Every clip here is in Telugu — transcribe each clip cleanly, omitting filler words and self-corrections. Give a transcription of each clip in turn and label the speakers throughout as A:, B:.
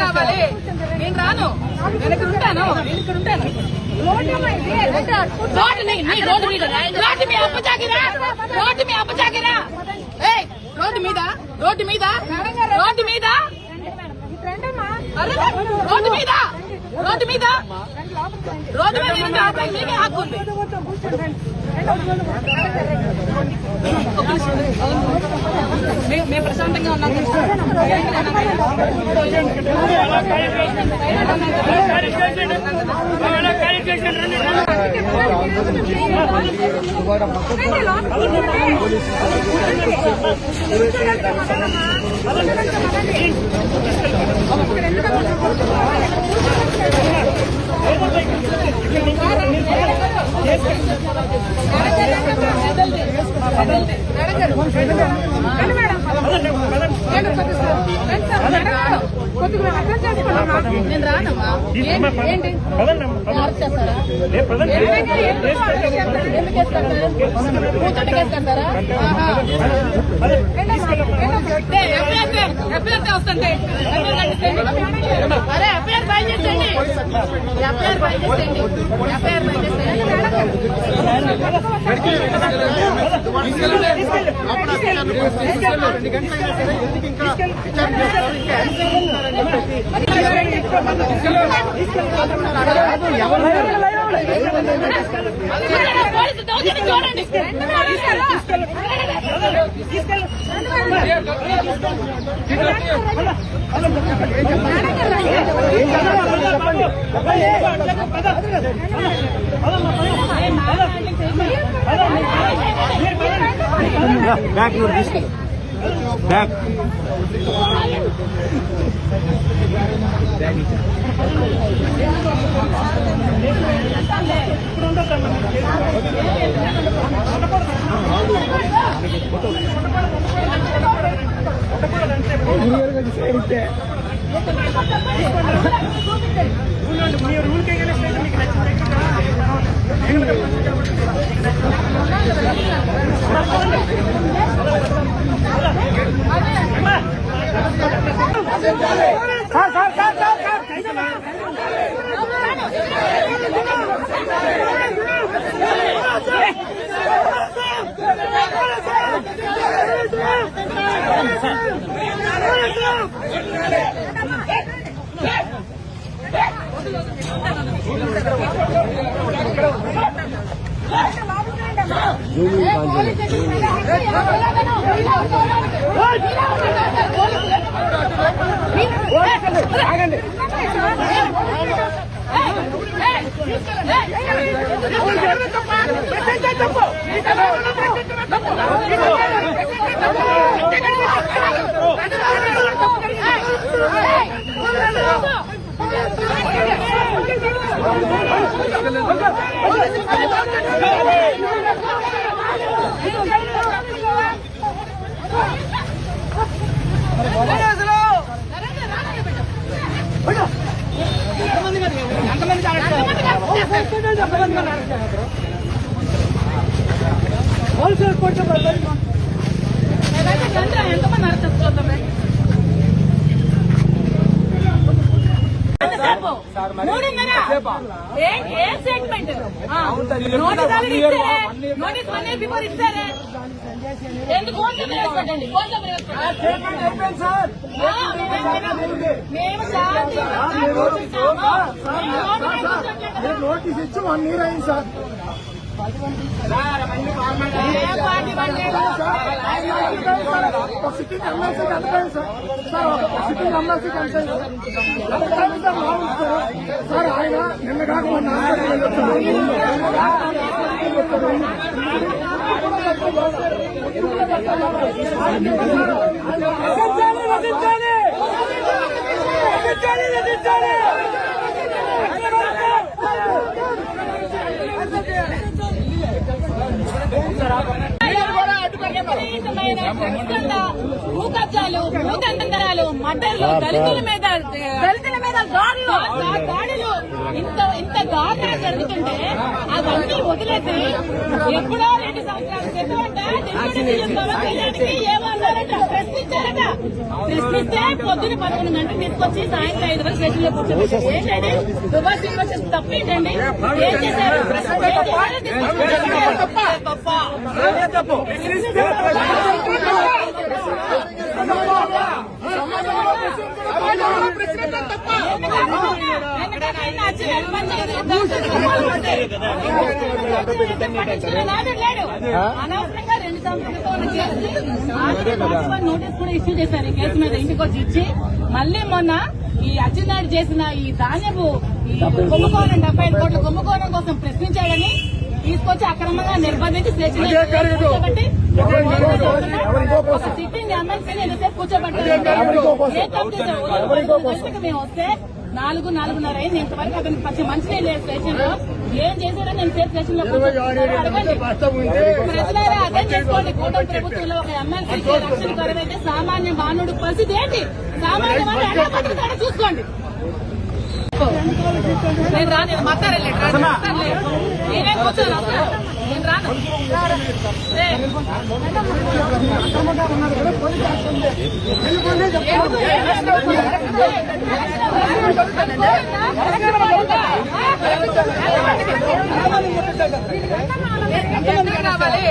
A: కావాలి. నేను రాను, వెనకడుంటాను. రోడ్డు మీద మీకే హక్కు ఉంది. మేము ప్రశాంతంగా ఉన్నాం. నేను రానమ్మా. ఏంటి వస్తుంటే అరే ఎఫ్ఐఆర్ ఫైల్ చేసేయండి. ఎఫ్ఐఆర్ ఫైల్ చేసేయండి. FIR file
B: back back
C: notice ఇచ్చి 1 year అయింది సార్. సిట్టింగ్ ఎమ్మెల్సీకి ఎంత సార్? సిట్టింగ్ ఎమ్మెల్సీకి ఎంత సార్? ఆయన నిన్న కాక మొన్న
A: భూకబ్జాలు, భూదంతరాలు, మటర్లు, దళితుల మీద దాడులు, ఇంత దారుణాలు జరుగుతుంటే అవన్నీ వదిలేసి ఎప్పుడో 2 సంవత్సరాల క్రితం ఏమన్నారట ప్రశ్నించారట. ప్రశ్నిస్తే పొద్దున 11 గంటలకు తీసుకొచ్చి సాయంత్రం 5 వరకు స్టేషన్ లో కూర్చోబెట్టారు. ఏంటండి సుభాష్ యూనివర్సిటీ తప్పేంటండి? ఏం చేశారు? అనవసరంగా 2 సంవత్సరాల కేసు నోటీస్ కూడా ఇష్యూ చేశారు. ఈ కేసు మీద ఇంటికి వచ్చి ఇచ్చి మళ్ళీ మొన్న ఈ అచ్చెన్నాయుడు చేసిన ఈ ధాన్యపు ఈ కుంభకోణం 75 కోట్ల కుంభకోణం కోసం ప్రశ్నించాడని తీసుకొచ్చి అక్రమంగా నిర్బంధించి స్టేషన్ కూర్చోబెట్టి ఒక సిట్టింగ్ ఎమ్మెల్సీని ఎంతసేపు కూర్చోబెట్టారు. ఏ తప్పు చేశారు? మేము వస్తే 4:30 అయింది. ఇంతవరకు అతనికి పచ్చి మంచి లేదు స్టేషన్ లో. ఏం చేశారని నేను స్టేషన్ లో అడగండి. ప్రజలారా అర్థం చేసుకోండి. కూటమి ప్రభుత్వంలో ఒక ఎమ్మెల్సీకి రక్షణ కరువైతే సామాన్య మానవుడి పరిస్థితి ఏంటి? సామాన్య మానవుడు ఎలా బతుకుతాడో చూసుకోండి. నేను రాను మాట్లాడలే నేనే కూర్చోను నేను రాను. రావాలి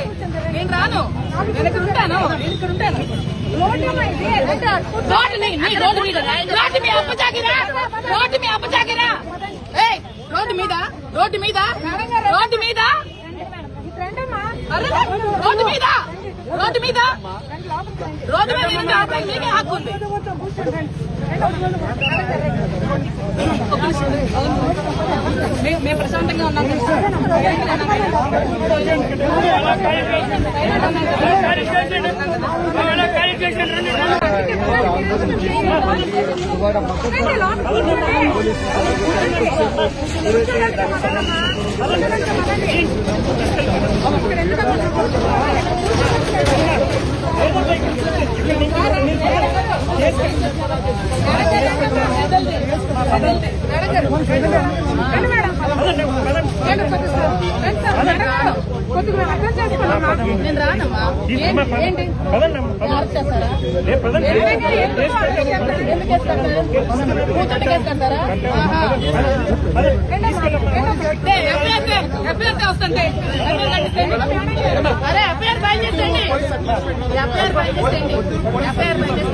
A: నేను రాను. నేను ఇక్కడ ఉంటాను. రోడ్డు మీ అప్పచాకిరా రోడ్డు మీద రోడ్డు మీద రోడ్డు మీద రోడ్డు మీద రోడ్డు మీద మీకే హక్కు ఉంది. మేము ప్రశాంతంగా ఉన్నాం. నేను రానమ్మా. ఏంటి చేస్తారా? కూతురు కేసు కడతారా? ఎఫ్ఐఆర్ వస్తుంటే అరే ఎఫ్ఐఆర్ ఫైల్ చేసేయండి. ఎఫ్ఐఆర్ ఫైల్ చేసేయండి. ఎఫ్ఐఆర్ ఫైల్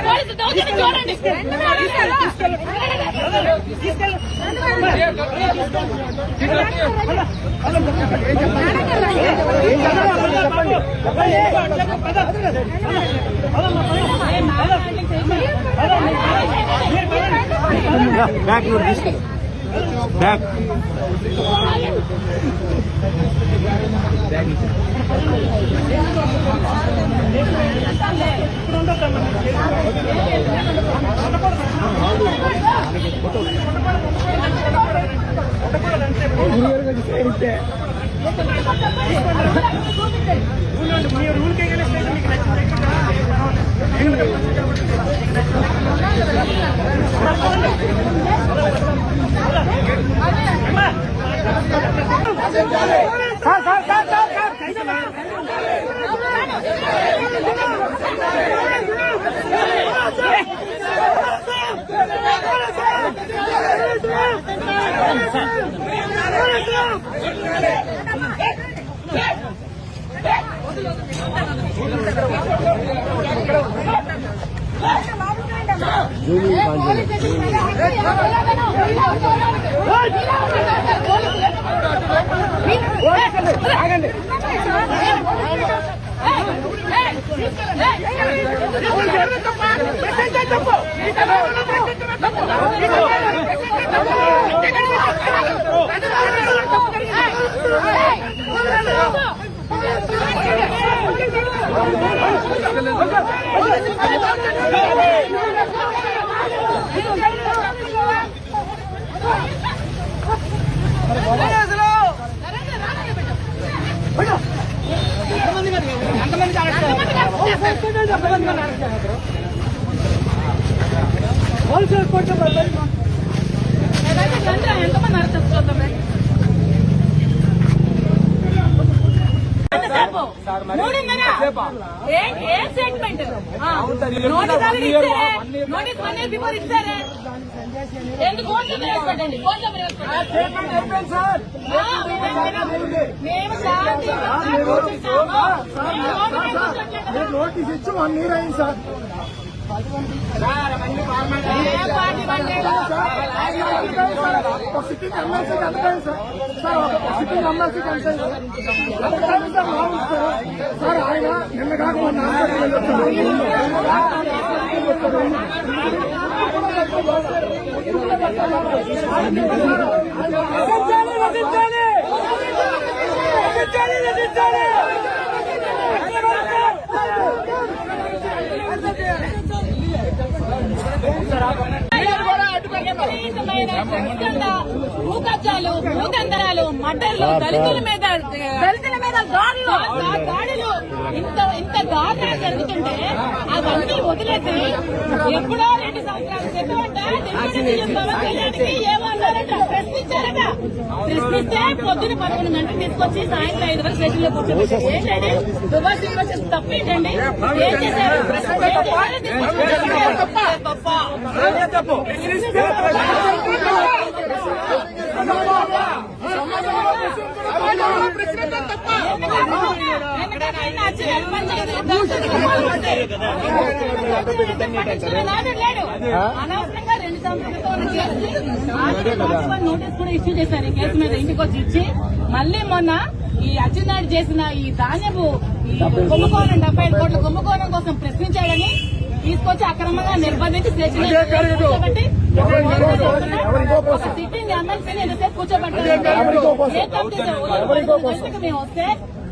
A: పోలీసు దౌర్జన్యం చూడండి.
B: బ్యాక్ నోట్ తీసుకెళ్ళి బ్యాక్
C: ఎంతమంది అరెస్ట్ చేస్తారు హోల్సేల్ కోర్టు
A: ఏదైతే గంట ఎంతమంది అరెస్ట్ చేసుకోవద్దామే ఏ స్టేట్మెంట్ నోటీస్ ఆల్రెడీ ఇచ్చారే నోటీస్ 1 డే బిఫోర్ ఇచ్చారే ఎందుకు కోర్టులో ప్రవేశపెట్టండి కోర్టులో ప్రవేశపెట్టండి
C: సార్
A: మేము శాంతియుతంగా కూర్చుంటాము
C: నోటీస్ ఇచ్చి 1 year అయింది సార్
A: ఏ పార్టీ పనిలేదు
C: ఒక సిట్టింగ్ ఎమ్మెల్సీకి ఎంతకైంది సార్ ఒక సిట్టింగ్ ఎమ్మెల్సీకి ఎంతకైంది సార్ ఆయన నిన్న కాక మొన్న
A: భూకబ్జాలు భూకందరాలు మడ్డర్లు దళితుల మీద దాడులు ఇంత దారుణాలు జరుగుతుంటే అవన్నీ వదిలేసి ఎప్పుడో 2 సంవత్సరాల క్రితం పవన్ కళ్యాణ్కి ఏమన్నారట ప్రశ్నించారట ప్రశ్నిస్తే పొద్దున 11 గంటలు తీసుకొచ్చి సాయంత్రం 5 వరకు స్టేషన్ లో కూర్చోబెట్టారు ఏంటండి దుబాయ్ సినిమా చేసి తప్పేంటండి ఏం చేశారు అనవసరంగా 2 సంవత్సరాల కేసు నోటీస్ కూడా ఇష్యూ చేశారు ఈ కేసు మీద ఇంటికి వచ్చి ఇచ్చి మళ్ళీ మొన్న ఈ అచ్చెన్నాయుడు చేసిన ఈ ధాన్యపు ఈ కుంభకోణం 75 కోట్ల కుంభకోణం కోసం ప్రశ్నించాడని తీసుకొచ్చి అక్రమంగా నిర్బంధించి స్టేషన్ కూర్చోబెట్టి ఒక సిట్టింగ్ ఎమ్మెల్సీని ఎంతసేపు కూర్చోబెట్టారు ఏ తప్పు చేశారు మేము వస్తే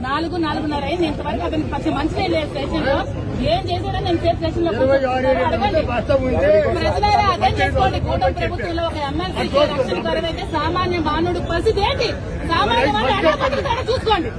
A: 4:30 అయింది ఇంతవరకు అతనికి పచ్చి మంచి లేదు స్టేషన్ లో ఏం చేశాడో నేను సేఫ్ స్టేషన్ లో అడగండి ప్రజలారా అర్థం చేసుకోండి కూటమి ప్రభుత్వంలో ఒక ఎమ్మెల్సీకి రక్షణ కరువైతే సామాన్య మానవుడి పరిస్థితి ఏంటి సామాన్య వాళ్ళు ఎలా బతుకుతాడో చూసుకోండి